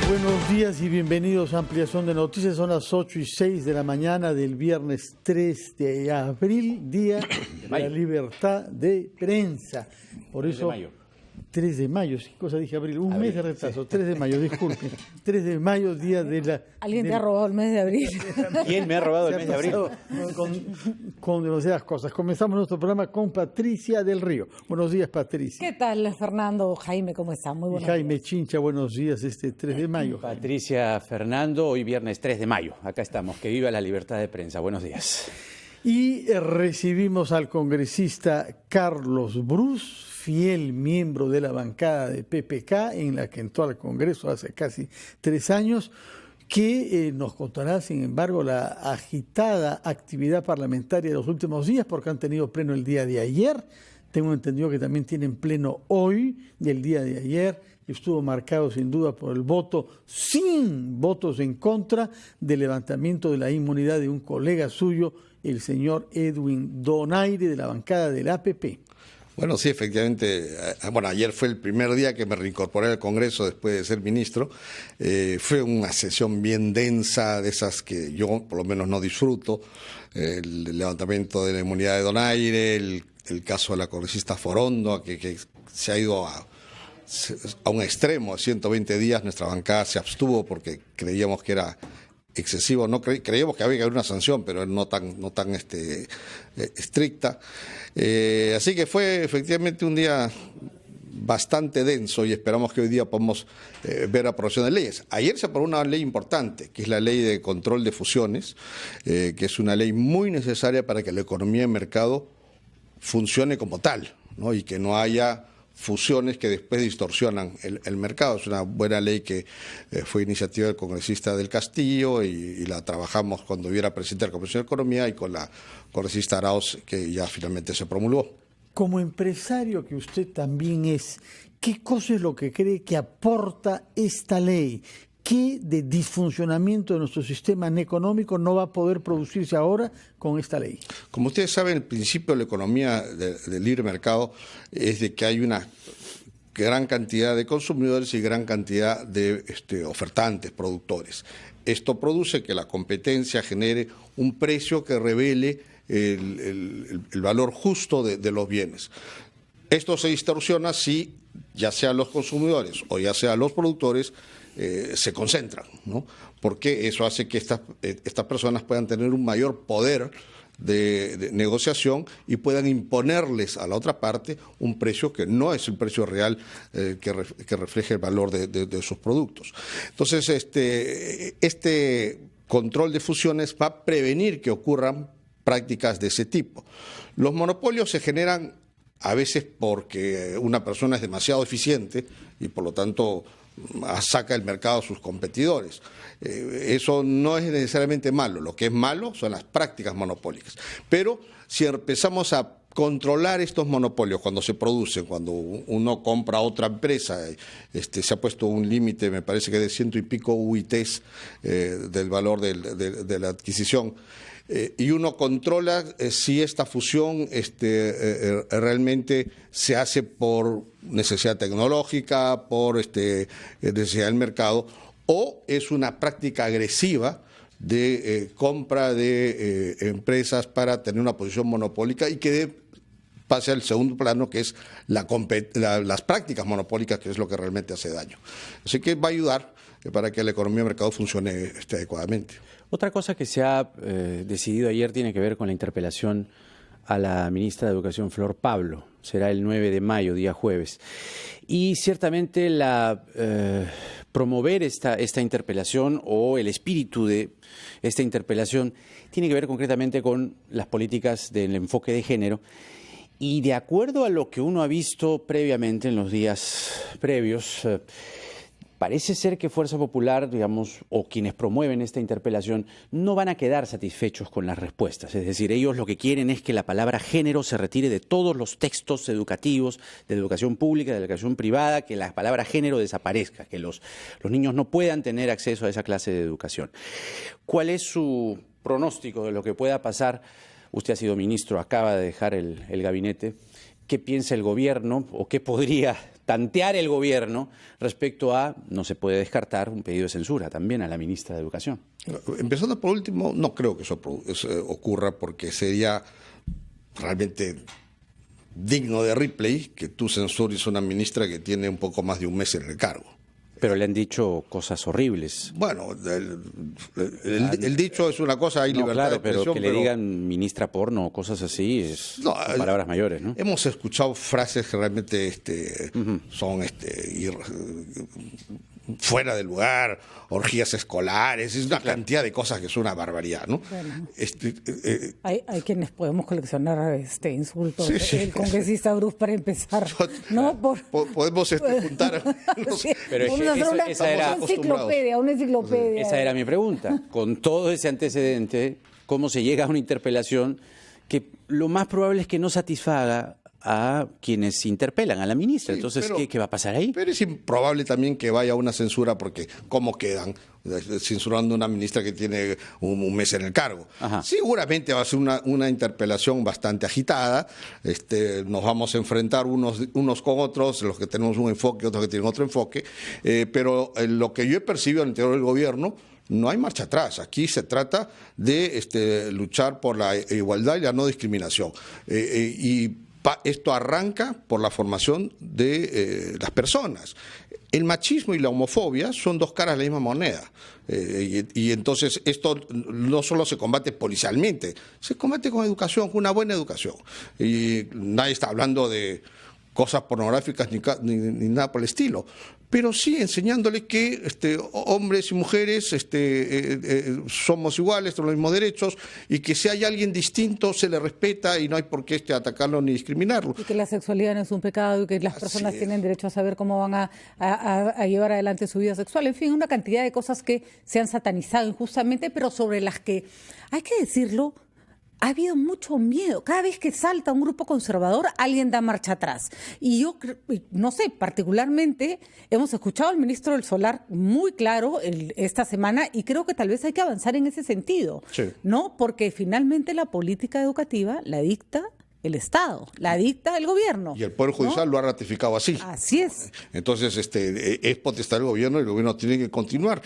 Buenos días y bienvenidos a Ampliación de Noticias. Son las 8:06 de la mañana del viernes 3 de abril, Día de la Libertad de Prensa. Por eso, 3 de mayo, ¿qué cosa dije abril? Un mes de retraso, sí. 3 de mayo, disculpen. 3 de mayo, Día de la... ¿Alguien te ha robado el mes de abril? ¿Quién me ha robado el mes de abril? Con demasiadas cosas. Comenzamos nuestro programa con Patricia del Río. Buenos días, Patricia. ¿Qué tal, Fernando? Jaime, ¿cómo está? Muy buenos Jaime días. Chincha, buenos días, 3 de mayo. Patricia, Fernando, hoy viernes 3 de mayo. Acá estamos. Que viva la libertad de prensa. Buenos días. Y recibimos al congresista Carlos Brus, fiel miembro de la bancada de PPK, en la que entró al Congreso hace casi 3 años, que nos contará, sin embargo, la agitada actividad parlamentaria de los últimos días, porque han tenido pleno el día de ayer. Tengo entendido que también tienen pleno hoy del día de ayer, y estuvo marcado sin duda por el voto, sin votos en contra, del levantamiento de la inmunidad de un colega suyo, el señor Edwin Donaire, de la bancada del APP. Bueno, sí, efectivamente. Bueno, ayer fue el primer día que me reincorporé al Congreso después de ser ministro. Fue una sesión bien densa, de esas que yo por lo menos no disfruto. El levantamiento de la inmunidad de Donaire, el caso de la congresista Forondo, que se ha ido a un extremo, a 120 días. Nuestra bancada se abstuvo porque creíamos que era excesivo, no creíamos que había que haber una sanción, pero no tan estricta. Así que fue efectivamente un día bastante denso y esperamos que hoy día podamos ver aprobación de leyes. Ayer se aprobó una ley importante, que es la ley de control de fusiones, que es una ley muy necesaria para que la economía de mercado funcione como tal, ¿no? Y que no haya fusiones que después distorsionan el mercado. Es una buena ley que fue iniciativa del congresista del Castillo y la trabajamos cuando yo era presidente de la Comisión de Economía y con la congresista Arauz, que ya finalmente se promulgó. Como empresario que usted también es, ¿qué cosa es lo que cree que aporta esta ley? ¿Qué de disfuncionamiento de nuestro sistema económico no va a poder producirse ahora con esta ley? Como ustedes saben, el principio de la economía del libre mercado es de que hay una gran cantidad de consumidores y gran cantidad de ofertantes, productores. Esto produce que la competencia genere un precio que revele el valor justo de los bienes. Esto se distorsiona si ya sean los consumidores o ya sean los productores se concentran, ¿no? Porque eso hace que estas personas puedan tener un mayor poder de negociación y puedan imponerles a la otra parte un precio que no es el precio real que refleje el valor de sus productos. Entonces, este control de fusiones va a prevenir que ocurran prácticas de ese tipo. Los monopolios se generan a veces porque una persona es demasiado eficiente y por lo tanto saca del mercado a sus competidores. Eso no es necesariamente malo. Lo que es malo son las prácticas monopólicas. Pero si empezamos a controlar estos monopolios cuando se producen, cuando uno compra a otra empresa, se ha puesto un límite, me parece que de 100 y pico UITs del valor de la adquisición, y uno controla si esta fusión realmente se hace por necesidad tecnológica, por necesidad del mercado, o es una práctica agresiva de compra de empresas para tener una posición monopólica y que pase al segundo plano, que es las prácticas monopólicas, que es lo que realmente hace daño. Así que va a ayudar para que la economía de mercado funcione adecuadamente. Otra cosa que se ha decidido ayer tiene que ver con la interpelación a la ministra de Educación, Flor Pablo. Será el 9 de mayo, día jueves. Y ciertamente promover esta interpelación o el espíritu de esta interpelación tiene que ver concretamente con las políticas del enfoque de género. Y de acuerdo a lo que uno ha visto previamente en los días previos, parece ser que Fuerza Popular, digamos, o quienes promueven esta interpelación, no van a quedar satisfechos con las respuestas. Es decir, ellos lo que quieren es que la palabra género se retire de todos los textos educativos, de educación pública, de educación privada, que la palabra género desaparezca, que los niños no puedan tener acceso a esa clase de educación. ¿Cuál es su pronóstico de lo que pueda pasar? Usted ha sido ministro, acaba de dejar el gabinete. ¿Qué piensa el gobierno o qué podría tantear el gobierno respecto a, no se puede descartar, un pedido de censura también a la ministra de Educación. Empezando por último, no creo que eso ocurra porque sería realmente digno de replay que tú censures a una ministra que tiene un poco más de un mes en el cargo. Pero le han dicho cosas horribles. Bueno, el dicho es una cosa, hay libertad de expresión. Pero que le digan ministra porno o cosas así son palabras mayores, ¿no? Hemos escuchado frases que realmente son fuera de lugar, orgías escolares, es una cantidad de cosas que es una barbaridad, ¿no? Bueno, hay quienes podemos coleccionar insultos. Sí. El congresista Bruce, para empezar. Podemos juntar. Sí. Pero Vamos a hacer esa era una enciclopedia. Esa era mi pregunta. Con todo ese antecedente, ¿cómo se llega a una interpelación que lo más probable es que no satisfaga a quienes interpelan a la ministra? Sí, entonces, ¿qué va a pasar ahí? Pero es improbable también que vaya una censura, porque ¿cómo quedan censurando a una ministra que tiene un mes en el cargo? Ajá. Seguramente va a ser una interpelación bastante agitada. Nos vamos a enfrentar unos con otros, los que tenemos un enfoque, otros que tienen otro enfoque. Pero lo que yo he percibido al interior del gobierno, no hay marcha atrás. Aquí se trata de luchar por la igualdad y la no discriminación. Esto arranca por la formación de las personas. El machismo y la homofobia son dos caras de la misma moneda. Y entonces esto no solo se combate policialmente, se combate con educación, con una buena educación. Y nadie está hablando de cosas pornográficas ni nada por el estilo, pero sí enseñándole que hombres y mujeres somos iguales, tenemos los mismos derechos, y que si hay alguien distinto se le respeta y no hay por qué atacarlo ni discriminarlo. Y que la sexualidad no es un pecado y que las personas tienen derecho a saber cómo van a llevar adelante su vida sexual. En fin, una cantidad de cosas que se han satanizado injustamente, pero sobre las que, hay que decirlo, ha habido mucho miedo. Cada vez que salta un grupo conservador, alguien da marcha atrás. Y yo, no sé, particularmente hemos escuchado al ministro del Solar muy claro esta semana, y creo que tal vez hay que avanzar en ese sentido, sí, ¿no? Porque finalmente la política educativa la dicta el Estado, la dicta el gobierno. Y el Poder Judicial, ¿no?, lo ha ratificado así. Así es. Entonces, es potestad del gobierno y el gobierno tiene que continuar.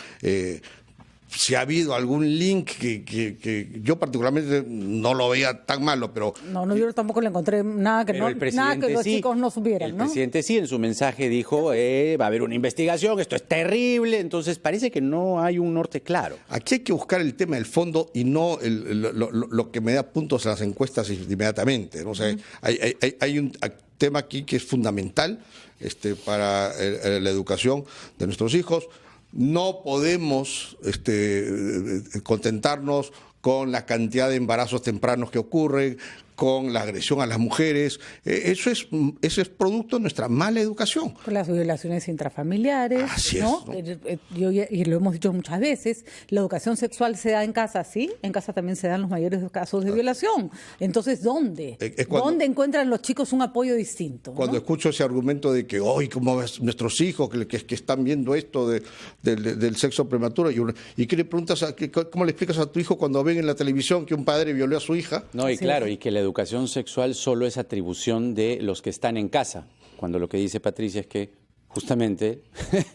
Si ha habido algún link que yo particularmente no lo veía tan malo, pero... No, yo tampoco le encontré nada que los chicos no supieran, ¿no? El presidente sí, en su mensaje dijo, va a haber una investigación, esto es terrible, entonces parece que no hay un norte claro. Aquí hay que buscar el tema del fondo y no lo que me da puntos en las encuestas inmediatamente, ¿no? O sea, hay un tema aquí que es fundamental para la educación de nuestros hijos. No podemos contentarnos con la cantidad de embarazos tempranos que ocurren, con la agresión a las mujeres. Eso es producto de nuestra mala educación. Con las violaciones intrafamiliares. Así ¿no? Y lo hemos dicho muchas veces, la educación sexual se da en casa, sí, en casa también se dan los mayores casos de violación. Entonces, ¿dónde? ¿Dónde encuentran los chicos un apoyo distinto? Cuando escucho ese argumento de que hoy, ¿cómo ves nuestros hijos que están viendo esto del sexo prematuro? ¿Y qué le preguntas? ¿Cómo le explicas a tu hijo cuando ven en la televisión que un padre violó a su hija? No, y claro, y que la educación sexual solo es atribución de los que están en casa, cuando lo que dice Patricia es que justamente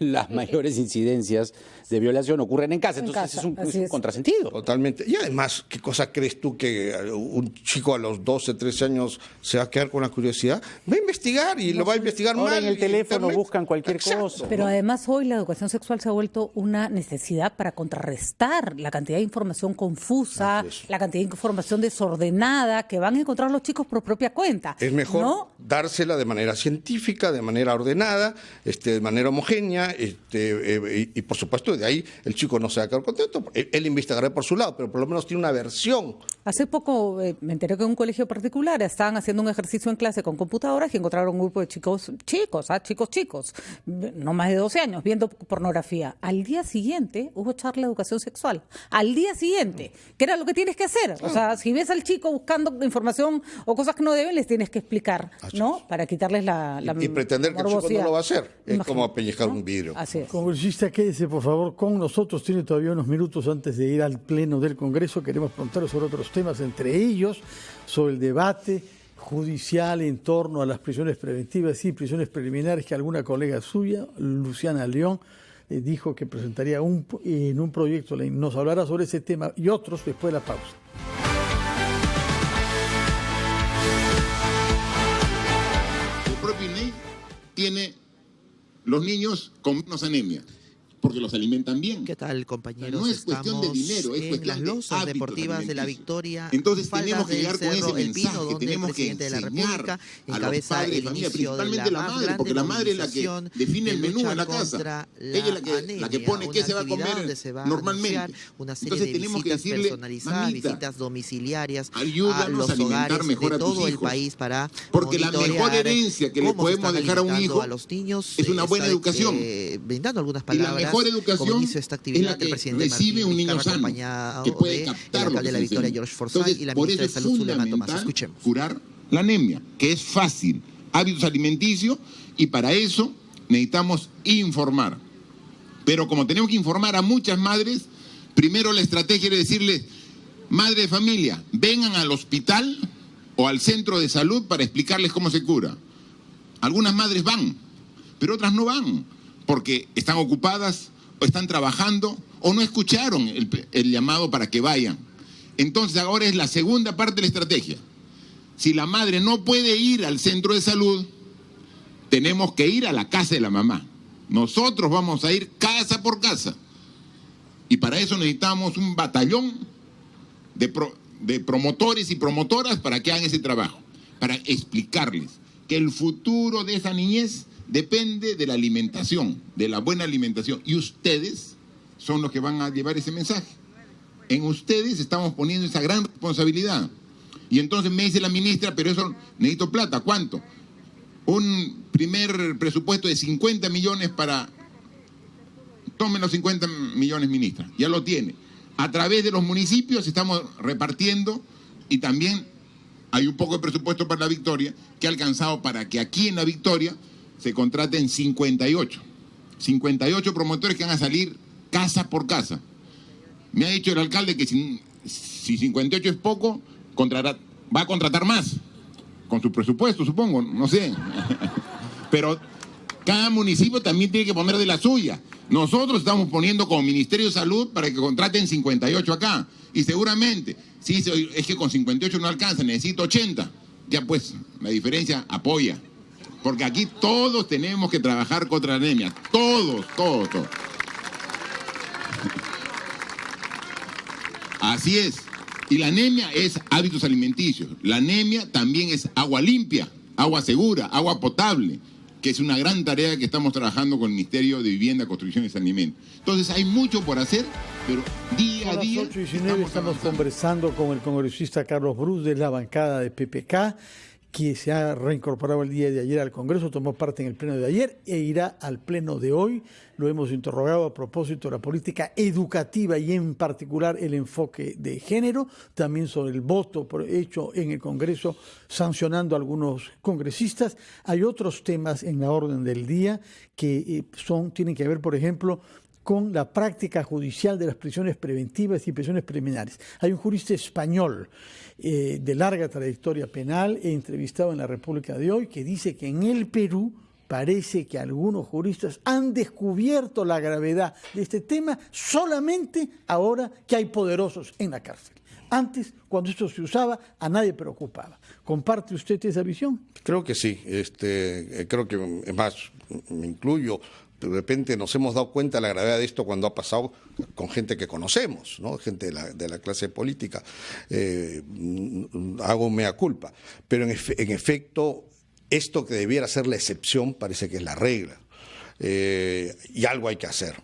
las mayores incidencias de violación ocurren en casa, entonces es un contrasentido. Totalmente. Y además, ¿qué cosa crees tú que un chico a los 12, 13 años se va a quedar con la curiosidad? Va a investigar y lo va a investigar ahora mal. En el teléfono buscan cualquier Exacto, cosa. Pero ¿no? además hoy la educación sexual se ha vuelto una necesidad para contrarrestar la cantidad de información confusa, la cantidad de información desordenada que van a encontrar los chicos por propia cuenta. Es mejor, ¿no?, dársela de manera científica, de manera ordenada, de manera homogénea, y por supuesto de ahí el chico no se va a quedar contento. Él investigará por su lado, pero por lo menos tiene una versión. Hace poco me enteré que en un colegio particular estaban haciendo un ejercicio en clase con computadoras y encontraron un grupo de chicos, no más de 12 años, viendo pornografía. Al día siguiente hubo charla de educación sexual. Al día siguiente, que era lo que tienes que hacer. O sea, si ves al chico buscando información o cosas que no deben, les tienes que explicar, ¿no? Para quitarles la y pretender que el chico no lo va a hacer. Es como apellizcar un vidrio. Así es. Congresista, quédese por favor con nosotros. Tiene todavía unos minutos antes de ir al Pleno del Congreso. Queremos preguntarle sobre otros temas, entre ellos sobre el debate judicial en torno a las prisiones preventivas y prisiones preliminares que alguna colega suya, Luciana León, dijo que presentaría en un proyecto. Nos hablará sobre ese tema y otros después de la pausa. El propio INEI tiene los niños con menos anemia, porque los alimentan bien. ¿Qué tal, compañeros? No es cuestión de dinero, es en cuestión las de losas hábitos deportivas de la alimenticios. Victoria. Entonces Faldas tenemos que del llegar con ese Cerro El mensaje, Pino, que donde el tenemos que presidente de la enseñar República a los encabeza padres de el familia, inicio principalmente de la la más madre, grande porque la madre es la que movilización define el de menú lucha en la casa. contra Ella es la que pone qué se va a actividad comer donde se va a normalmente. anunciar una serie Entonces de tenemos que visitas decirle, personalizadas, mamita, visitas domiciliarias a ayúdanos los a alimentar hogares mejor de a tus todo el hijos, país para porque la mejor monitorear herencia que le cómo se podemos están dejar a un alimentando hijo a los niños. es una buena educación. Brindando algunas Y la palabras mejor educación como inicio de esta es actividad la que del presidente recibe Martín un niño Vizcarra, sano, acompañado que puede del captar lo alcalde que de la se Victoria, enseña. George Forsyth, Entonces, y la por ministra de eso es Salud, Zulema Tomás. fundamental Escuchemos. curar la anemia, que es fácil, hábitos alimenticios, y para eso necesitamos informar. Pero como tenemos que informar a muchas madres, primero la estrategia es decirles, madre de familia, vengan al hospital o al centro de salud para explicarles cómo se cura. Algunas madres van, pero otras no van, porque están ocupadas o están trabajando o no escucharon el llamado para que vayan. Entonces ahora es la segunda parte de la estrategia. Si la madre no puede ir al centro de salud, tenemos que ir a la casa de la mamá. Nosotros vamos a ir casa por casa. Y para eso necesitamos un batallón de promotores y promotoras para que hagan ese trabajo, para explicarles que el futuro de esa niñez depende de la alimentación, de la buena alimentación. Y ustedes son los que van a llevar ese mensaje. En ustedes estamos poniendo esa gran responsabilidad. Y entonces me dice la ministra, pero eso necesito plata. ¿Cuánto? Un primer presupuesto de 50 millones para... Tomen los 50 millones, ministra. Ya lo tiene. A través de los municipios estamos repartiendo y también hay un poco de presupuesto para la Victoria que ha alcanzado para que aquí en la Victoria se contraten 58 promotores que van a salir casa por casa. Me ha dicho el alcalde que si 58 es poco, va a contratar más, con su presupuesto, supongo, no sé. Pero cada municipio también tiene que poner de la suya. Nosotros estamos poniendo como Ministerio de Salud para que contraten 58 acá. Y seguramente, sí, es que con 58 no alcanza, necesito 80. Ya pues, la diferencia apoya. Porque aquí todos tenemos que trabajar contra la anemia. Todos. Así es. Y la anemia es hábitos alimenticios. La anemia también es agua limpia, agua segura, agua potable, que es una gran tarea que estamos trabajando con el Ministerio de Vivienda, Construcción y Saneamiento. Entonces hay mucho por hacer, pero día a día... A las 8:19 estamos conversando con el congresista Carlos Bruce de la bancada de PPK, que se ha reincorporado el día de ayer al Congreso, tomó parte en el pleno de ayer e irá al pleno de hoy. Lo hemos interrogado a propósito de la política educativa y en particular el enfoque de género, también sobre el voto hecho en el Congreso sancionando a algunos congresistas. Hay otros temas en la orden del día que tienen que ver, por ejemplo, con la práctica judicial de las prisiones preventivas y prisiones preliminares. Hay un jurista español de larga trayectoria penal, entrevistado en la República de hoy, que dice que en el Perú parece que algunos juristas han descubierto la gravedad de este tema solamente ahora que hay poderosos en la cárcel. Antes, cuando esto se usaba, a nadie preocupaba. ¿Comparte usted esa visión? Creo que sí. Creo que, es más, me incluyo. De repente nos hemos dado cuenta de la gravedad de esto cuando ha pasado con gente que conocemos, ¿no? Gente de la clase política. Hago mea culpa. Pero en efecto, esto que debiera ser la excepción parece que es la regla. Y algo hay que hacer.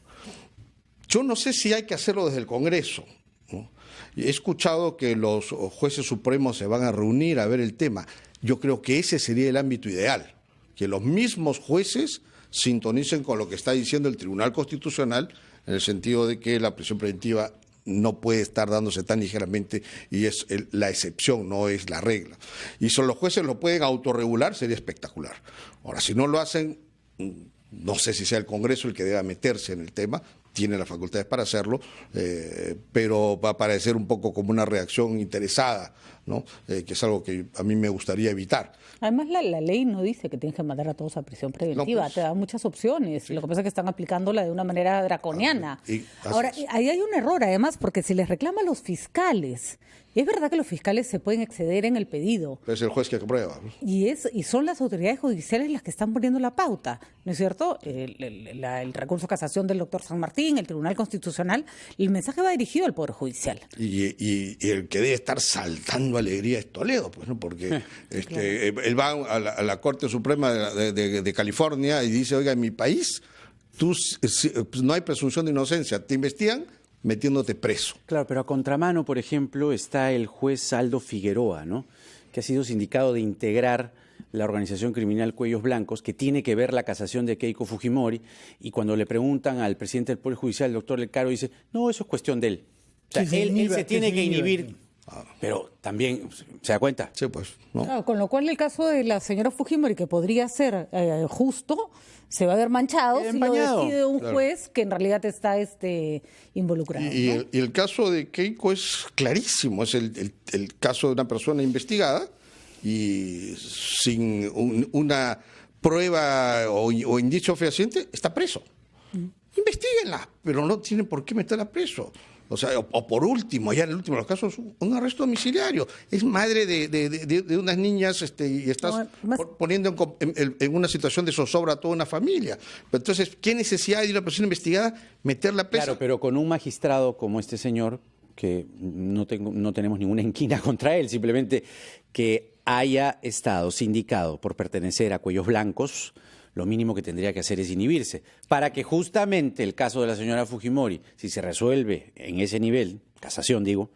Yo no sé si hay que hacerlo desde el Congreso, ¿no? He escuchado que los jueces supremos se van a reunir a ver el tema. Yo creo que ese sería el ámbito ideal, que los mismos jueces sintonicen con lo que está diciendo el Tribunal Constitucional, en el sentido de que la prisión preventiva no puede estar dándose tan ligeramente y es la excepción, no es la regla. Y si los jueces lo pueden autorregular, sería espectacular. Ahora, si no lo hacen, no sé si sea el Congreso el que deba meterse en el tema, tiene las facultades para hacerlo, pero va a parecer un poco como una reacción interesada, ¿no? Que es algo que a mí me gustaría evitar. Además, la ley no dice que tienes que mandar a todos a prisión preventiva, No, pues, te da muchas opciones. Sí. Lo que pasa es que están aplicándola de una manera draconiana. Ahora, ahí hay un error, además, porque si les reclama a los fiscales, es verdad que los fiscales se pueden exceder en el pedido. Es el juez que aprueba. Y son las autoridades judiciales las que están poniendo la pauta, ¿no es cierto? El recurso de casación del doctor San Martín, el Tribunal Constitucional, el mensaje va dirigido al Poder Judicial. Y el que debe estar saltando alegría es Toledo, pues, ¿no? Porque claro, él va a la Corte Suprema de California y dice, oiga, en mi país no hay presunción de inocencia, te investigan metiéndote preso. Claro, pero a contramano, por ejemplo, está el juez Aldo Figueroa, ¿no? Que ha sido sindicado de integrar la organización criminal Cuellos Blancos, que tiene que ver la casación de Keiko Fujimori, y cuando le preguntan al presidente del Poder Judicial, el doctor Lecaro, dice, no, eso es cuestión de él. O sea, él se tiene que inhibir, pero también, ¿se da cuenta? Sí, pues, ¿no? Claro, con lo cual el caso de la señora Fujimori, que podría ser justo, se va a ver manchado si lo decide un juez que en realidad está involucrado. Y el caso de Keiko es clarísimo, es el caso de una persona investigada y sin una prueba o indicio fehaciente está preso. Investíguenla, pero no tienen por qué meterla preso. O sea, o por último, ya en el último de los casos, un arresto domiciliario. Es madre de unas niñas y estás poniendo en una situación de zozobra a toda una familia. Pero entonces, ¿qué necesidad de una persona investigada meterla presa? Claro, pero con un magistrado como este señor, que no tenemos ninguna enquina contra él, simplemente que haya estado sindicado por pertenecer a Cuellos Blancos, lo mínimo que tendría que hacer es inhibirse, para que justamente el caso de la señora Fujimori, si se resuelve en ese nivel, casación digo,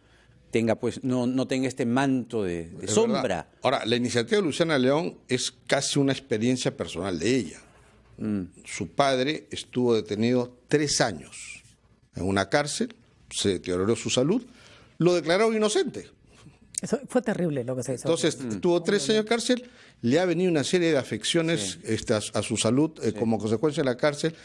tenga pues no tenga este manto de sombra. Verdad. Ahora, la iniciativa de Luciana León es casi una experiencia personal de ella. Su padre estuvo detenido 3 años en una cárcel, se deterioró su salud, lo declararon inocente. Eso fue terrible lo que se hizo. Entonces, tuvo 3 años de cárcel, le ha venido una serie de afecciones a su salud como consecuencia de la cárcel,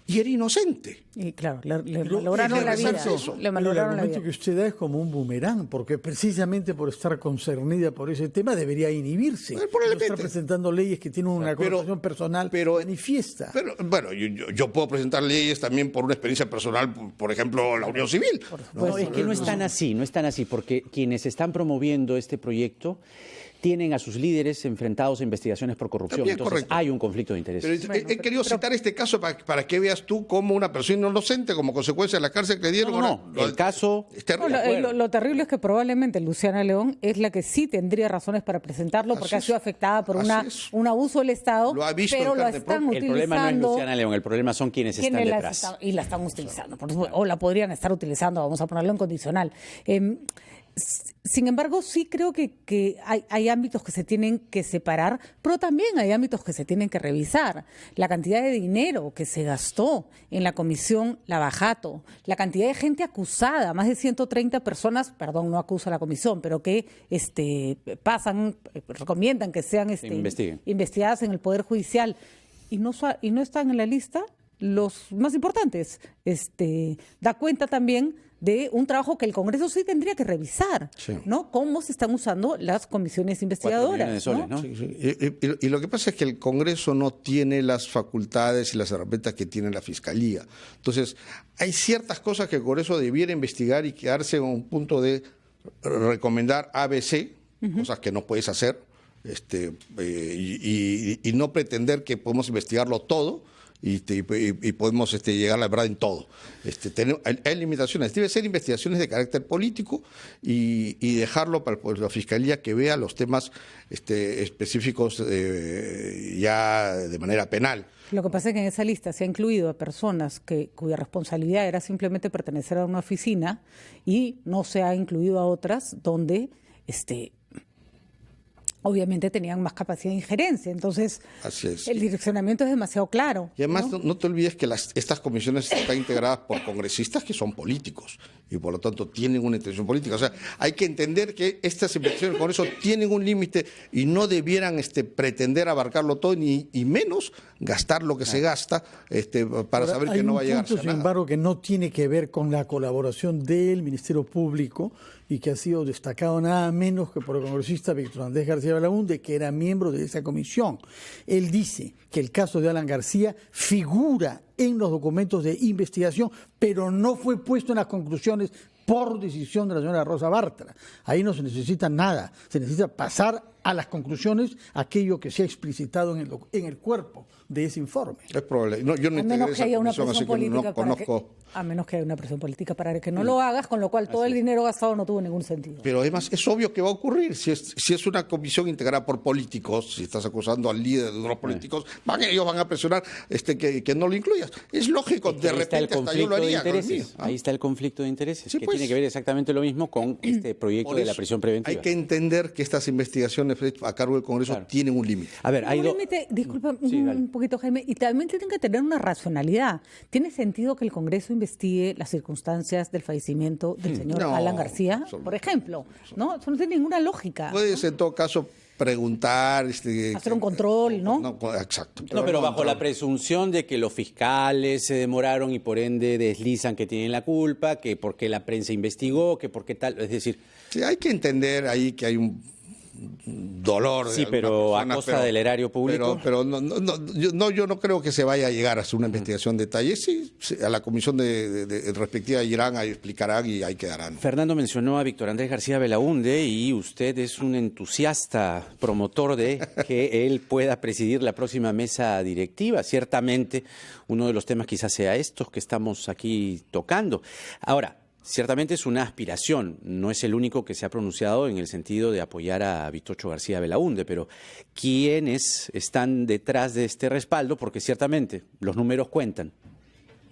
y era inocente. Y claro, le malograron la vida. Le malograron la vida. El argumento que usted da es como un boomerang, porque precisamente por estar concernida por ese tema debería inhibirse. No está presentando leyes que tienen una connotación personal manifiesta. Pero bueno, yo puedo presentar leyes también por una experiencia personal, por ejemplo, la unión civil. No, es que no es tan así, porque quienes están promoviendo este proyecto tienen a sus líderes enfrentados a investigaciones por corrupción. También, entonces correcto. Hay un conflicto de intereses. Pero he querido citar este caso para que veas tú cómo una persona inocente, como consecuencia de la cárcel que le dieron... el caso... Es terrible. Lo terrible es que probablemente Luciana León es la que sí tendría razones para presentarlo, porque ha sido afectada por un abuso del Estado, lo ha visto pero lo están utilizando... El problema no es Luciana León, el problema son quienes están detrás. Y la están utilizando, o la podrían estar utilizando, vamos a ponerlo en condicional. Sin embargo, sí creo que hay ámbitos que se tienen que separar, pero también hay ámbitos que se tienen que revisar. La cantidad de dinero que se gastó en la comisión Lavajato, la cantidad de gente acusada, más de 130 personas, no acusa la comisión, pero que recomiendan que sean investigadas en el Poder Judicial y no están en la lista los más importantes. Da cuenta también de un trabajo que el Congreso sí tendría que revisar, ¿no? Cómo se están usando las comisiones investigadoras. $4 millones, ¿no? Sí. Y lo que pasa es que el Congreso no tiene las facultades y las herramientas que tiene la Fiscalía. Entonces, hay ciertas cosas que el Congreso debiera investigar y quedarse en un punto de recomendar ABC, cosas que no puedes hacer, y no pretender que podemos investigarlo todo. Y podemos llegar a la verdad en todo. Hay limitaciones. Debe ser investigaciones de carácter político y dejarlo para la Fiscalía que vea los temas específicos ya de manera penal. Lo que pasa es que en esa lista se ha incluido a personas cuya responsabilidad era simplemente pertenecer a una oficina y no se ha incluido a otras donde obviamente tenían más capacidad de injerencia. Entonces, el direccionamiento es demasiado claro. Y además, no te olvides que estas comisiones están integradas por congresistas que son políticos y por lo tanto tienen una intención política. O sea, hay que entender que estas investigaciones del Congreso tienen un límite y no debieran pretender abarcarlo todo, ni menos gastar lo que se gasta para saber que no va a llegar a sin embargo, que no tiene que ver con la colaboración del Ministerio Público y que ha sido destacado nada menos que por el congresista Víctor Andrés García Belaúnde, que era miembro de esa comisión. Él dice que el caso de Alan García figura en los documentos de investigación, pero no fue puesto en las conclusiones por decisión de la señora Rosa Bartra. Ahí no se necesita nada, se necesita pasar a las conclusiones aquello que se ha explicitado en el cuerpo de ese informe. Es probable. No, yo no a menos que haya una comisión, presión así que no política conozco. a menos que haya una presión política para que no lo hagas, con lo cual todo el dinero gastado no tuvo ningún sentido. Pero además es obvio que va a ocurrir. Si es una comisión integrada por políticos, si estás acusando al líder de los políticos, ellos van a presionar que no lo incluyas. Es lógico, de repente hasta yo lo haría. Ahí está el conflicto de intereses, Sí, que pues. tiene que ver exactamente lo mismo con este proyecto Por de la eso, prisión preventiva. hay que entender que estas investigaciones a cargo del Congreso tienen un límite. A ver, hay dos... Disculpa Sí, dale. un poquito, Jaime, y también tienen que tener una racionalidad. ¿Tiene sentido que el Congreso investigue las circunstancias del fallecimiento del señor No, Alan García, por ejemplo? ¿No? Eso no tiene ninguna lógica. Puedes en todo caso preguntar, Hacer un control, ¿no? Exacto. No, pero bajo la presunción de que los fiscales se demoraron y por ende deslizan que tienen la culpa, que porque la prensa investigó, que porque tal, es decir... Sí, hay que entender ahí que hay un dolor. Sí, pero a costa del erario público. Pero yo no creo que se vaya a llegar a hacer una investigación de detalle. Sí, a la comisión de respectiva irán, ahí explicarán y ahí quedarán. Fernando mencionó a Víctor Andrés García Belaúnde y usted es un entusiasta promotor de que él pueda presidir la próxima mesa directiva. Ciertamente uno de los temas quizás sea estos que estamos aquí tocando. Ahora, ciertamente es una aspiración, no es el único que se ha pronunciado en el sentido de apoyar a Victorcho García Belaúnde, pero ¿quiénes están detrás de este respaldo? Porque ciertamente los números cuentan.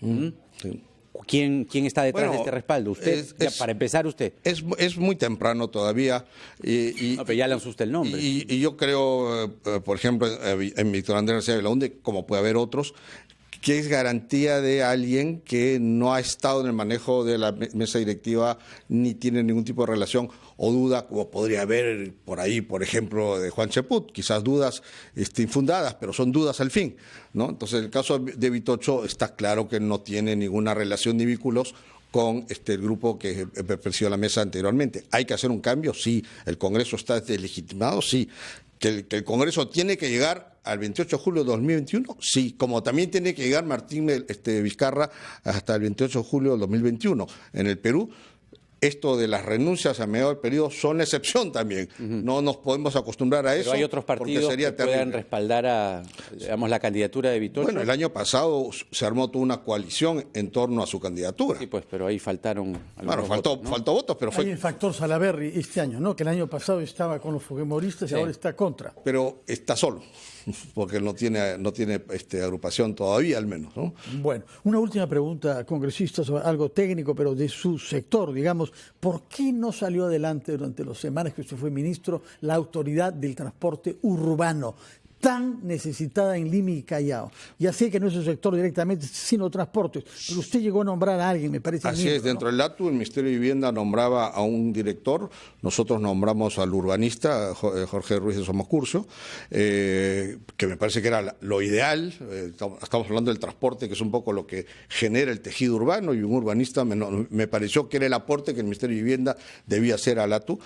Sí. ¿Quién está detrás de este respaldo? ¿Usted? Para empezar, usted. Es muy temprano todavía. No, pero ya lanzó usted el nombre. Y yo creo, por ejemplo, en Víctor Andrés García Belaúnde, como puede haber otros, que es garantía de alguien que no ha estado en el manejo de la mesa directiva ni tiene ningún tipo de relación o duda, como podría haber por ahí, por ejemplo, de Juan Cheput, quizás dudas infundadas, pero son dudas al fin, ¿no? Entonces, en el caso de Vitocho está claro que no tiene ninguna relación ni vínculos con el grupo que presidió la mesa anteriormente. ¿Hay que hacer un cambio? Sí. ¿El Congreso está deslegitimado? Sí. ¿Que el Congreso tiene que llegar al 28 de julio de 2021? Sí, como también tiene que llegar Martín Vizcarra hasta el 28 de julio de 2021. En el Perú, esto de las renuncias a mediados del periodo son la excepción también. No nos podemos acostumbrar a eso. Pero hay otros partidos que puedan respaldar a, digamos, la candidatura de Vitocho. Bueno, el año pasado se armó toda una coalición en torno a su candidatura. Sí, pues, pero ahí faltaron algunos faltó votos, pero fue... Hay el factor Salaverry este año, ¿no? Que el año pasado estaba con los fujimoristas y ahora está contra. Pero está solo, porque no tiene agrupación todavía, al menos, ¿no? Bueno, una última pregunta, congresista, sobre algo técnico, pero de su sector, digamos. ¿Por qué no salió adelante durante las semanas que usted fue ministro la autoridad del transporte urbano, tan necesitada en Lima y Callao? Ya sé que no es el sector directamente, sino transportes, pero usted llegó a nombrar a alguien, me parece. Así es, dentro del ATU, el Ministerio de Vivienda nombraba a un director, nosotros nombramos al urbanista, Jorge Ruiz de Somocurcio, que me parece que era lo ideal. Estamos hablando del transporte, que es un poco lo que genera el tejido urbano, y un urbanista me pareció que era el aporte que el Ministerio de Vivienda debía hacer al ATU.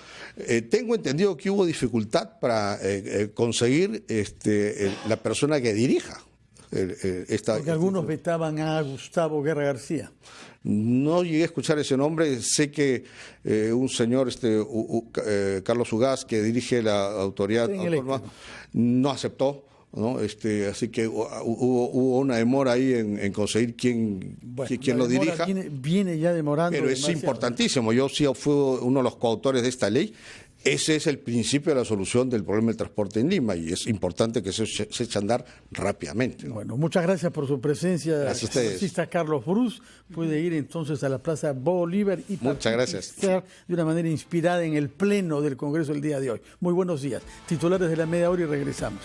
Tengo entendido que hubo dificultad para conseguir la persona que dirija esta. Porque algunos vetaban a Gustavo Guerra García. No llegué a escuchar ese nombre. Sé que un señor, Carlos Ugaz, que dirige la autoridad autónoma, no aceptó, ¿no? Así que hubo una demora ahí en conseguir quién lo dirija. Viene ya demorando. Pero es importantísimo. Yo sí fui uno de los coautores de esta ley. Ese es el principio de la solución del problema del transporte en Lima y es importante que se eche a andar rápidamente, ¿no? Bueno, muchas gracias por su presencia. Gracias a ustedes. El congresista Carlos Brus puede ir entonces a la Plaza Bolívar y muchas gracias. De una manera inspirada en el pleno del Congreso el día de hoy. Muy buenos días. Titulares de la media hora y regresamos.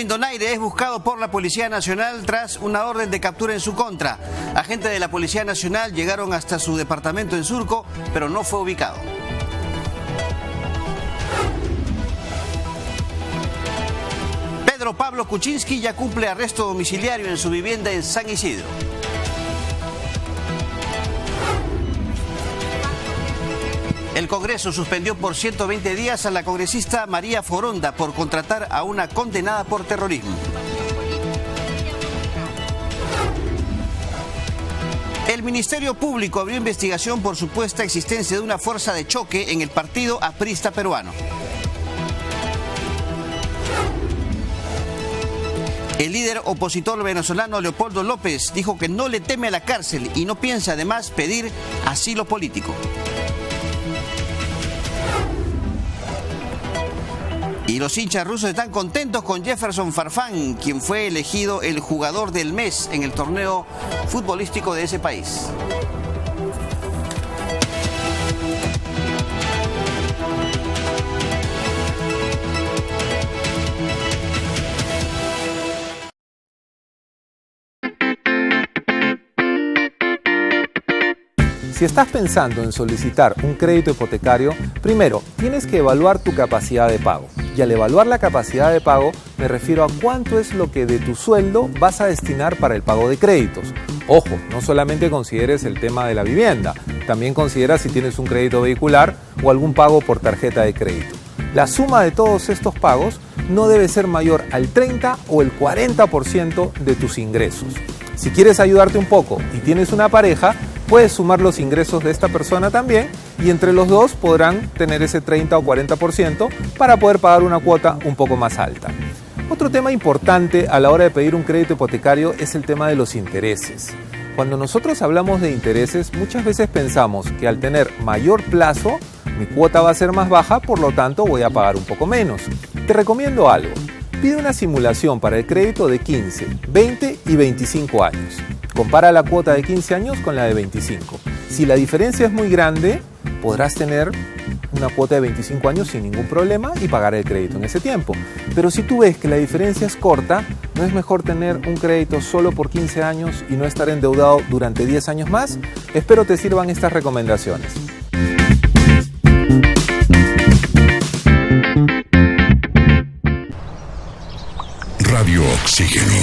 en Donaire es buscado por la Policía Nacional tras una orden de captura en su contra. Agentes de la Policía Nacional llegaron hasta su departamento en Surco, pero no fue ubicado. Pedro Pablo Kuczynski ya cumple arresto domiciliario en su vivienda en San Isidro. El Congreso suspendió por 120 días a la congresista María Foronda por contratar a una condenada por terrorismo. El Ministerio Público abrió investigación por supuesta existencia de una fuerza de choque en el partido aprista peruano. El líder opositor venezolano Leopoldo López dijo que no le teme a la cárcel y no piensa además pedir asilo político. Y los hinchas rusos están contentos con Jefferson Farfán, quien fue elegido el jugador del mes en el torneo futbolístico de ese país. Si estás pensando en solicitar un crédito hipotecario, primero tienes que evaluar tu capacidad de pago. Y al evaluar la capacidad de pago, me refiero a cuánto es lo que de tu sueldo vas a destinar para el pago de créditos. Ojo, no solamente consideres el tema de la vivienda, también considera si tienes un crédito vehicular o algún pago por tarjeta de crédito. La suma de todos estos pagos no debe ser mayor al 30 o el 40% de tus ingresos. Si quieres ayudarte un poco y tienes una pareja, puedes sumar los ingresos de esta persona también y entre los dos podrán tener ese 30 o 40% para poder pagar una cuota un poco más alta. Otro tema importante a la hora de pedir un crédito hipotecario es el tema de los intereses. Cuando nosotros hablamos de intereses, muchas veces pensamos que al tener mayor plazo, mi cuota va a ser más baja, por lo tanto voy a pagar un poco menos. Te recomiendo algo. Pide una simulación para el crédito de 15, 20 y 25 años. Compara la cuota de 15 años con la de 25. Si la diferencia es muy grande, podrás tener una cuota de 25 años sin ningún problema y pagar el crédito en ese tiempo. Pero si tú ves que la diferencia es corta, ¿no es mejor tener un crédito solo por 15 años y no estar endeudado durante 10 años más? Espero te sirvan estas recomendaciones. Radio Oxígeno.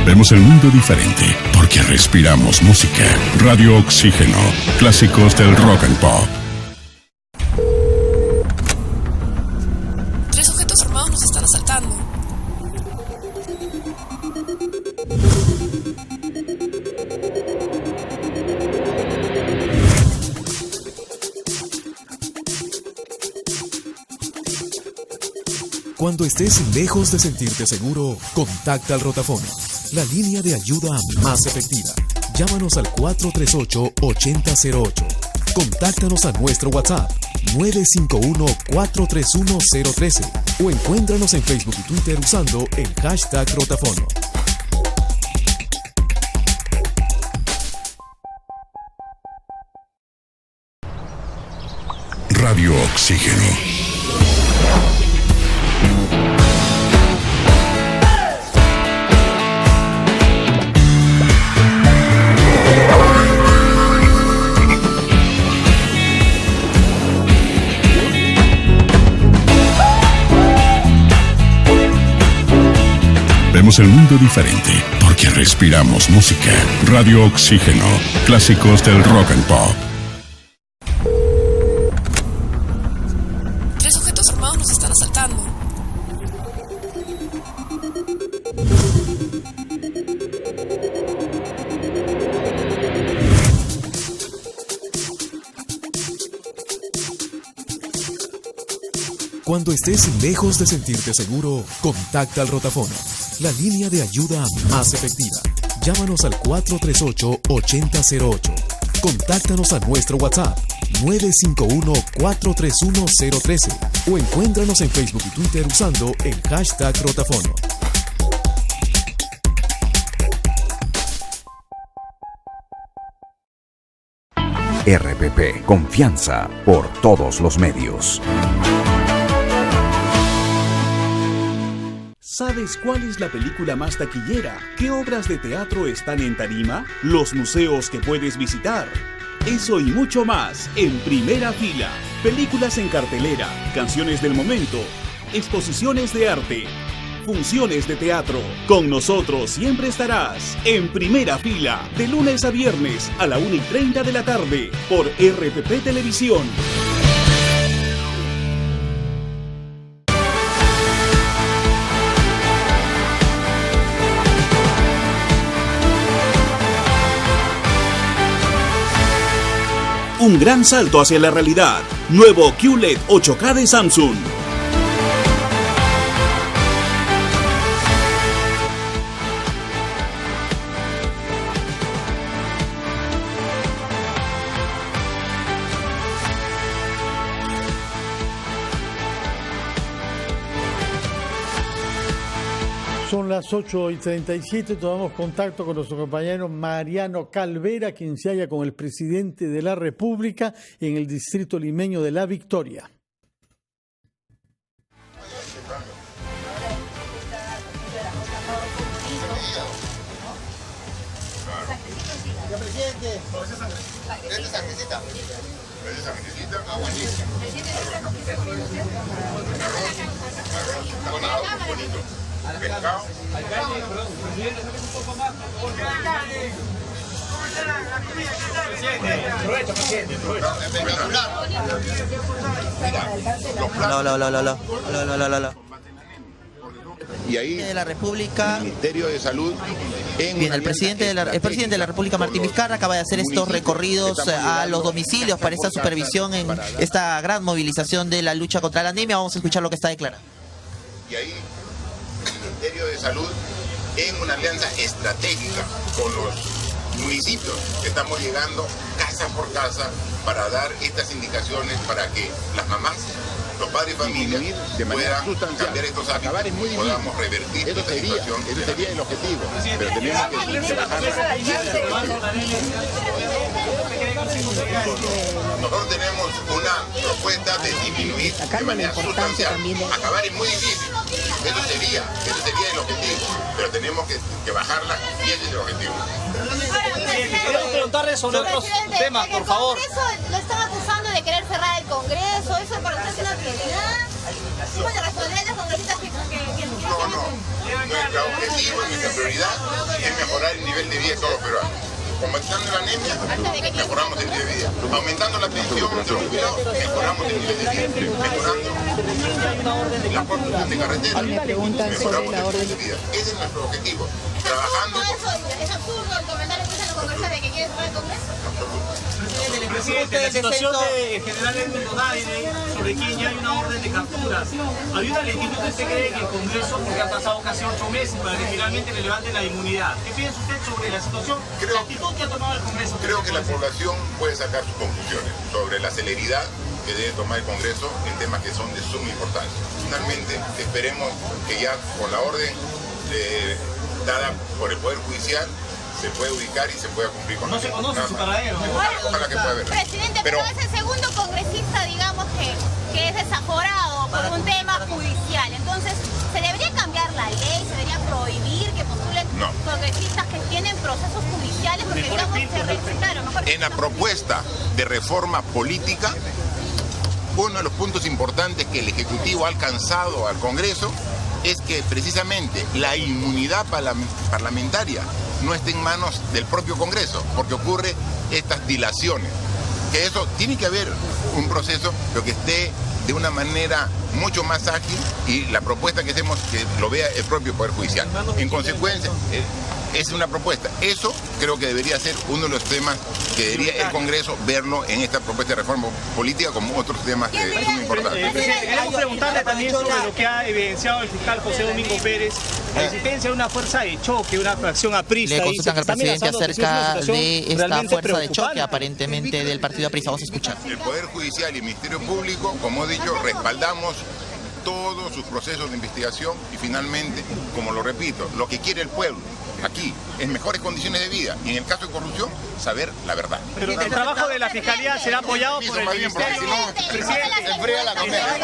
Vemos el mundo diferente porque respiramos música. Radio Oxígeno. Clásicos del rock and pop. Cuando estés lejos de sentirte seguro, contacta al Rotafono, la línea de ayuda más efectiva. Llámanos al 438-8008. Contáctanos a nuestro WhatsApp 951-431-013 o encuéntranos en Facebook y Twitter usando el hashtag Rotafono. Radio Oxígeno. Vemos el mundo diferente porque respiramos música. Radio Oxígeno. Clásicos del rock and pop. Tres sujetos armados nos están asaltando. Cuando estés lejos de sentirte seguro, contacta al Rotafono, la línea de ayuda más efectiva. Llámanos al 438-8008. Contáctanos a nuestro WhatsApp 951-431-013 o encuéntranos en Facebook y Twitter usando el hashtag Rotafono. RPP, confianza por todos los medios. ¿Sabes cuál es la película más taquillera? ¿Qué obras de teatro están en tarima? ¿Los museos que puedes visitar? Eso y mucho más en Primera Fila. Películas en cartelera, canciones del momento, exposiciones de arte, funciones de teatro. Con nosotros siempre estarás en Primera Fila, de lunes a viernes a la 1:30 de la tarde por RPP Televisión. Un gran salto hacia la realidad. Nuevo QLED 8K de Samsung. Son las 8:37, tomamos contacto con nuestro compañero Mariano Calvera, quien se halla con el presidente de la República en el distrito limeño de La Victoria. Y ahí de la República, el Ministerio de Salud el presidente de la República, Martín Vizcarra, acaba de hacer estos recorridos a los domicilios para esta supervisión en esta gran movilización de la lucha contra la anemia. Vamos a escuchar lo que está declarando. Y ahí el Ministerio de Salud, en una alianza estratégica con los municipios, estamos llegando casa por casa para dar estas indicaciones para que las mamás, los padres de familia puedan cambiar estos hábitos y podamos revertir esta situación. Ese sería el objetivo, pero tenemos que trabajar. Nosotros tenemos una propuesta de disminuir de manera sustancial. Acabar es muy difícil, eso sería el objetivo, pero tenemos que bajarla y ese es el objetivo. Quiero preguntarle sobre otros temas, por favor. Lo están acusando de querer cerrar el Congreso, ¿eso para usted es una prioridad? ¿Cómo le responderé a los congresistas que Nuestro objetivo y nuestra prioridad es mejorar el nivel de vida de todos los peruanos. Combatando la anemia, mejoramos el nivel de vida. Aumentando la atención de los cuidados, mejoramos el nivel de vida. Mejorando la construcción de carreteras, mejoramos el nivel de vida. Ese es nuestro objetivo. Trabajando. ¿Es absurdo el comentario que hacen los congresistas de que quieren cerrar el Congreso? Presidente, la situación de General Edmundo Donaire, sobre quien ya hay una orden de capturas. ¿Hay una lentitud que usted cree en el Congreso, porque han pasado casi 8 meses para que finalmente le levanten la inmunidad? ¿Qué piensa usted sobre la situación, la actitud que ha tomado el Congreso? Creo que la población puede sacar sus conclusiones sobre la celeridad que debe tomar el Congreso en temas que son de suma importancia. Finalmente, esperemos que ya con la orden dada por el Poder Judicial se puede ubicar y se pueda cumplir con la ley. No se conoce su paradero. Ojalá que pueda haber. Presidente, pero es el segundo congresista, digamos, que es desaforado por un tema judicial. Entonces, ¿se debería cambiar la ley? ¿Se debería prohibir que postulen congresistas que tienen procesos judiciales? Porque digamos que recitaron. En la propuesta de reforma política, uno de los puntos importantes que el Ejecutivo ha alcanzado al Congreso es que precisamente la inmunidad parlamentaria no esté en manos del propio Congreso, porque ocurre estas dilaciones. Que eso tiene que haber un proceso, pero que esté de una manera mucho más ágil, y la propuesta que hacemos que lo vea el propio Poder Judicial. En consecuencia, Esa es una propuesta. Eso creo que debería ser uno de los temas que debería el Congreso verlo en esta propuesta de reforma política como otros temas que son muy importantes. Queremos preguntarle también sobre lo que ha evidenciado el fiscal José Domingo Pérez, la existencia de una fuerza de choque, una fracción aprista. Le consultan al presidente acerca de esta fuerza de choque aparentemente del partido aprista. Vamos a escuchar. El Poder Judicial y el Ministerio Público, como he dicho, respaldamos todos sus procesos de investigación y finalmente, como lo repito, lo que quiere el pueblo aquí es mejores condiciones de vida y en el caso de corrupción, saber la verdad. Pero el trabajo de la Fiscalía será apoyado por el Ministerio. Enfría la comida.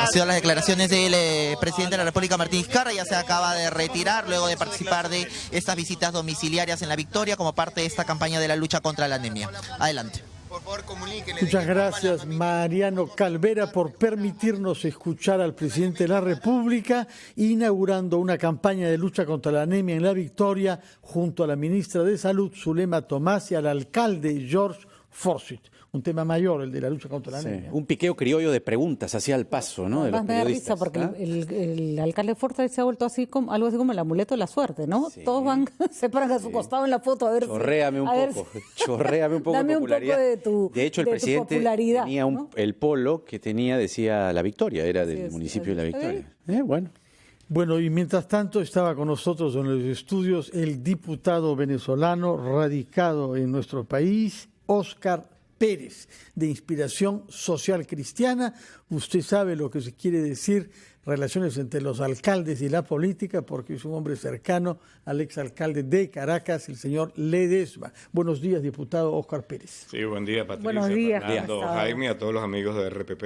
Han sido las declaraciones del presidente de la República, Martín Vizcarra. Ya se acaba de retirar luego de participar de estas visitas domiciliarias en La Victoria como parte de esta campaña de la lucha contra la anemia. Adelante. Muchas gracias, Mariano Calvera, por permitirnos escuchar al presidente de la República inaugurando una campaña de lucha contra la anemia en La Victoria junto a la ministra de Salud, Zulema Tomás, y al alcalde George Forsyth. Un tema mayor, el de la lucha contra la anemia. Un piqueo criollo de preguntas hacia el paso, ¿no? De los me da periodistas, risa porque ¿ah? el alcalde Forsyth se ha vuelto así como algo así como el amuleto de la suerte, ¿no? Sí. Todos van, se paran a su costado en la foto a ver Chorréame un poco, chorréame un poco Dame de un popularidad. poco de hecho, el presidente tenía ¿no? el polo que tenía, decía La Victoria, era del municipio de La Victoria. Bueno. Bueno, y mientras tanto estaba con nosotros en los estudios el diputado venezolano radicado en nuestro país, Óscar Pérez, de inspiración social cristiana. Usted sabe lo que se quiere decir relaciones entre los alcaldes y la política, porque es un hombre cercano al exalcalde de Caracas, el señor Ledesma. Buenos días, diputado Óscar Pérez. Sí, buen día, Patricia, Buenos días, Fernando, Jaime, a todos los amigos de RPP.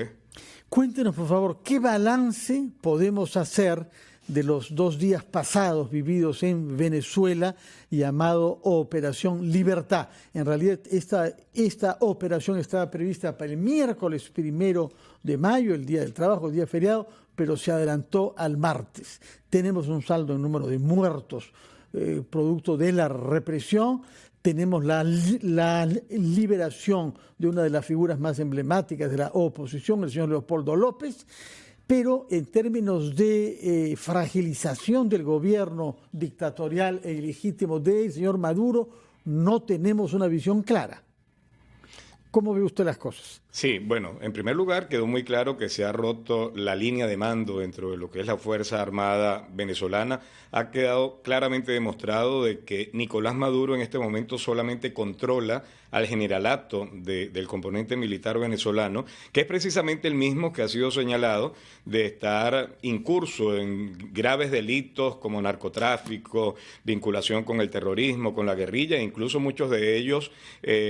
Cuéntenos, por favor, ¿qué balance podemos hacer de los 2 días pasados vividos en Venezuela, llamado Operación Libertad? En realidad, esta operación estaba prevista para el miércoles 1 de mayo, el Día del Trabajo, el día feriado, pero se adelantó al martes. Tenemos un saldo en número de muertos producto de la represión. Tenemos la liberación de una de las figuras más emblemáticas de la oposición, el señor Leopoldo López. Pero en términos de fragilización del gobierno dictatorial e ilegítimo del señor Maduro, no tenemos una visión clara. ¿Cómo ve usted las cosas? Sí, bueno, en primer lugar quedó muy claro que se ha roto la línea de mando dentro de lo que es la Fuerza Armada venezolana. Ha quedado claramente demostrado de que Nicolás Maduro en este momento solamente controla al generalato del componente militar venezolano, que es precisamente el mismo que ha sido señalado de estar incurso en graves delitos como narcotráfico, vinculación con el terrorismo, con la guerrilla, e incluso muchos de ellos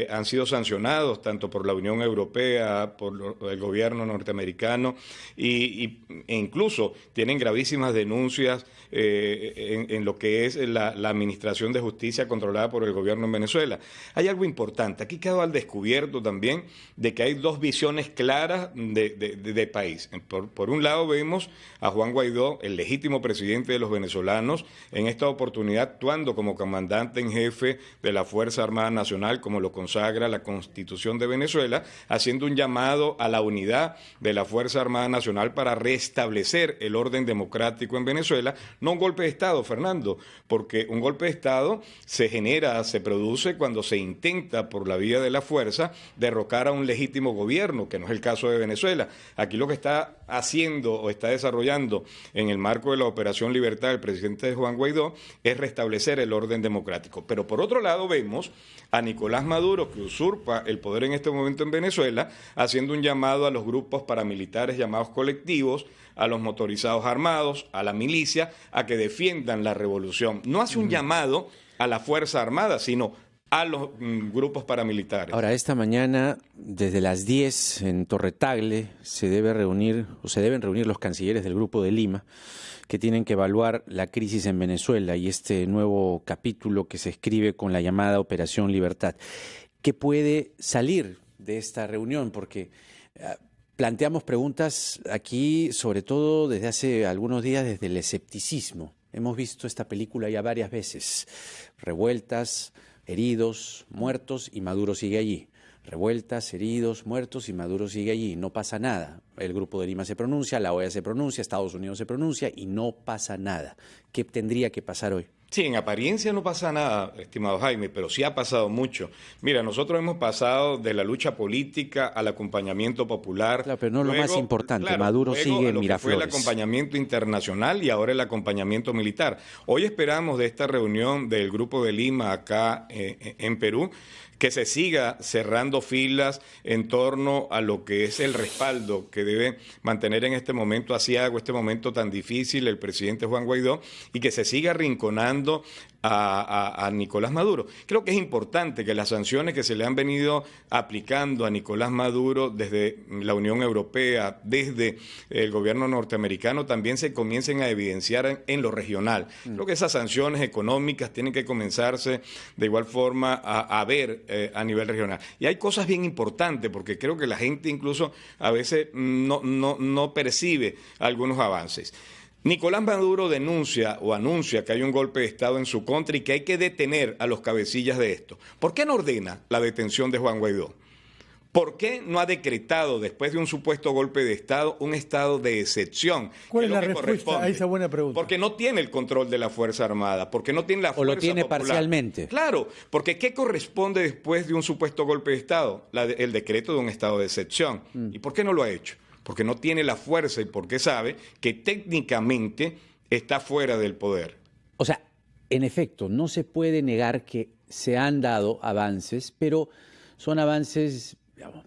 han sido sancionados tanto por la Unión Europea, por el gobierno norteamericano, e incluso tienen gravísimas denuncias en lo que es la administración de justicia controlada por el gobierno en Venezuela. Hay algo importante. Aquí quedó al descubierto también de que hay 2 visiones claras de país. Por un lado vemos a Juan Guaidó, el legítimo presidente de los venezolanos, en esta oportunidad actuando como comandante en jefe de la Fuerza Armada Nacional, como lo consagra la Constitución de Venezuela, haciendo un llamado a la unidad de la Fuerza Armada Nacional para restablecer el orden democrático en Venezuela. No un golpe de Estado, Fernando, porque un golpe de Estado se produce cuando se intenta por la vía de la fuerza derrocar a un legítimo gobierno, que no es el caso de Venezuela. Aquí lo que está haciendo o está desarrollando en el marco de la Operación Libertad el presidente Juan Guaidó es restablecer el orden democrático. Pero por otro lado vemos a Nicolás Maduro, que usurpa el poder en este momento en Venezuela, haciendo un llamado a los grupos paramilitares llamados colectivos, a los motorizados armados, a la milicia, a que defiendan la revolución. No hace un llamado a la Fuerza Armada, sino a los grupos paramilitares. Ahora, esta mañana, desde las 10 en Torre Tagle, se deben reunir los cancilleres del Grupo de Lima, que tienen que evaluar la crisis en Venezuela y este nuevo capítulo que se escribe con la llamada Operación Libertad. ¿Qué puede salir de esta reunión? Porque planteamos preguntas aquí, sobre todo desde hace algunos días, desde el escepticismo. Hemos visto esta película ya varias veces. Revueltas, heridos, muertos, y Maduro sigue allí. revueltas, heridos, muertos, y Maduro sigue allí, no pasa nada. El Grupo de Lima se pronuncia, la OEA se pronuncia, Estados Unidos se pronuncia y no pasa nada. ¿Qué tendría que pasar hoy? Sí, en apariencia no pasa nada, estimado Jaime, pero sí ha pasado mucho. Mira, nosotros hemos pasado de la lucha política al acompañamiento popular. Claro, pero no luego, lo más importante, claro, Maduro sigue en Miraflores. Fue el acompañamiento internacional y ahora el acompañamiento militar. Hoy esperamos de esta reunión del Grupo de Lima acá en Perú que se siga cerrando filas en torno a lo que es el respaldo que debe mantener en este momento aciago, este momento tan difícil, el presidente Juan Guaidó, y que se siga arrinconando a Nicolás Maduro. Creo que es importante que las sanciones que se le han venido aplicando a Nicolás Maduro desde la Unión Europea, desde el gobierno norteamericano, también se comiencen a evidenciar en lo regional. Creo que esas sanciones económicas tienen que comenzarse de igual forma a ver a nivel regional. Y hay cosas bien importantes, porque creo que la gente incluso a veces no percibe algunos avances. Nicolás Maduro denuncia o anuncia que hay un golpe de Estado en su contra y que hay que detener a los cabecillas de esto. ¿Por qué no ordena la detención de Juan Guaidó? ¿Por qué no ha decretado, después de un supuesto golpe de Estado, un estado de excepción? ¿Cuál es la respuesta a esa buena pregunta? Porque no tiene el control de la Fuerza Armada, porque no tiene la Fuerza Popular. O lo tiene popular. parcialmente. Claro, porque ¿qué corresponde después de un supuesto golpe de Estado? El decreto de un estado de excepción. ¿Y por qué no lo ha hecho? Porque no tiene la fuerza y porque sabe que técnicamente está fuera del poder. O sea, en efecto, no se puede negar que se han dado avances, pero son avances, digamos,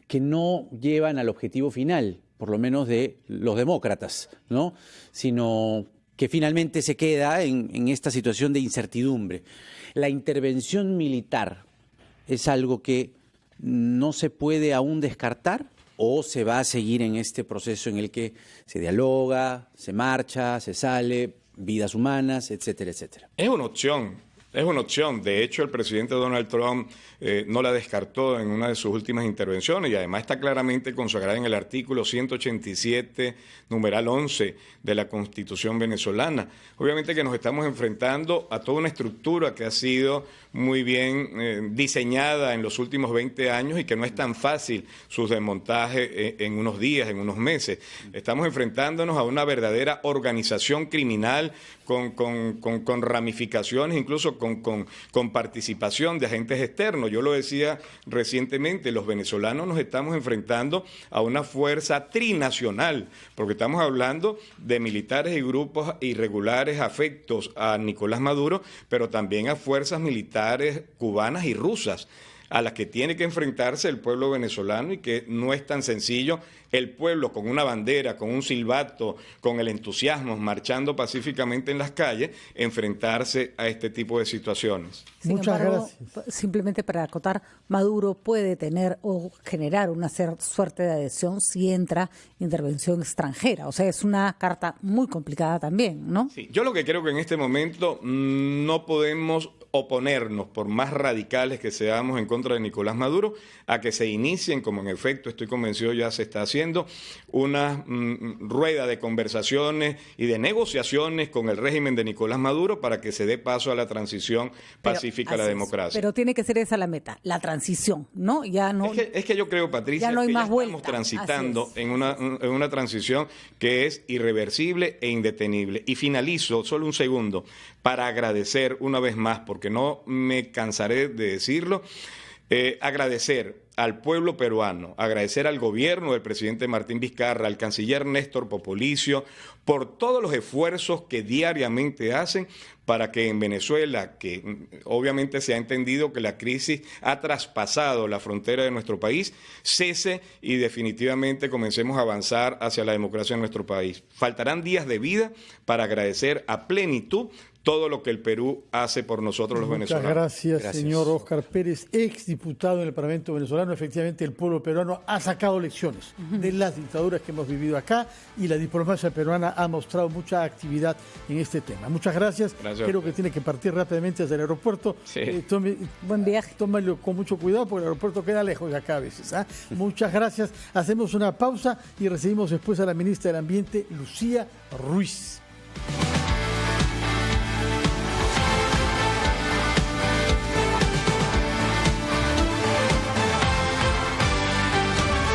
que no llevan al objetivo final, por lo menos de los demócratas, ¿no? Sino que finalmente se queda en esta situación de incertidumbre. La intervención militar es algo que no se puede aún descartar, ¿o se va a seguir en este proceso en el que se dialoga, se marcha, se sale, vidas humanas, etcétera, etcétera? Es una opción. Es una opción. De hecho, el presidente Donald Trump no la descartó en una de sus últimas intervenciones y además está claramente consagrada en el artículo 187, numeral 11 de la Constitución venezolana. Obviamente que nos estamos enfrentando a toda una estructura que ha sido muy bien diseñada en los últimos 20 años y que no es tan fácil su desmontaje en unos días, en unos meses. Estamos enfrentándonos a una verdadera organización criminal con ramificaciones, incluso con participación de agentes externos. Yo lo decía recientemente, los venezolanos nos estamos enfrentando a una fuerza trinacional, porque estamos hablando de militares y grupos irregulares afectos a Nicolás Maduro, pero también a fuerzas militares cubanas y rusas, a las que tiene que enfrentarse el pueblo venezolano y que no es tan sencillo el pueblo con una bandera, con un silbato, con el entusiasmo, marchando pacíficamente en las calles, enfrentarse a este tipo de situaciones. Muchas gracias. Simplemente para acotar, Maduro puede tener o generar una suerte de adhesión si entra intervención extranjera. O sea, es una carta muy complicada también, ¿no? Sí, yo lo que creo que en este momento no podemos oponernos, por más radicales que seamos en contra de Nicolás Maduro, a que se inicien, como en efecto estoy convencido ya se está haciendo, una rueda de conversaciones y de negociaciones con el régimen de Nicolás Maduro para que se dé paso a la transición pacífica a la democracia. Pero tiene que ser esa la meta, la transición, ¿no? Ya no. Es que yo creo, Patricia, ya no hay que más ya estamos transitando en una transición que es irreversible e indetenible. Y finalizo, solo un segundo, para agradecer una vez más, porque no me cansaré de decirlo, agradecer al pueblo peruano, agradecer al gobierno del presidente Martín Vizcarra, al canciller Néstor Popolicio, por todos los esfuerzos que diariamente hacen para que en Venezuela, que obviamente se ha entendido que la crisis ha traspasado la frontera de nuestro país, cese y definitivamente comencemos a avanzar hacia la democracia en nuestro país. Faltarán días de vida para agradecer a plenitud todo lo que el Perú hace por nosotros los venezolanos. Muchas gracias, señor Óscar Pérez, exdiputado en el Parlamento venezolano. Efectivamente, el pueblo peruano ha sacado lecciones de las dictaduras que hemos vivido acá y la diplomacia peruana ha mostrado mucha actividad en este tema. Muchas gracias. Creo que tiene que partir rápidamente hacia el aeropuerto. Sí. Buen viaje. Tómalo con mucho cuidado porque el aeropuerto queda lejos de acá a veces. Muchas gracias. Hacemos una pausa y recibimos después a la ministra del Ambiente, Lucía Ruiz.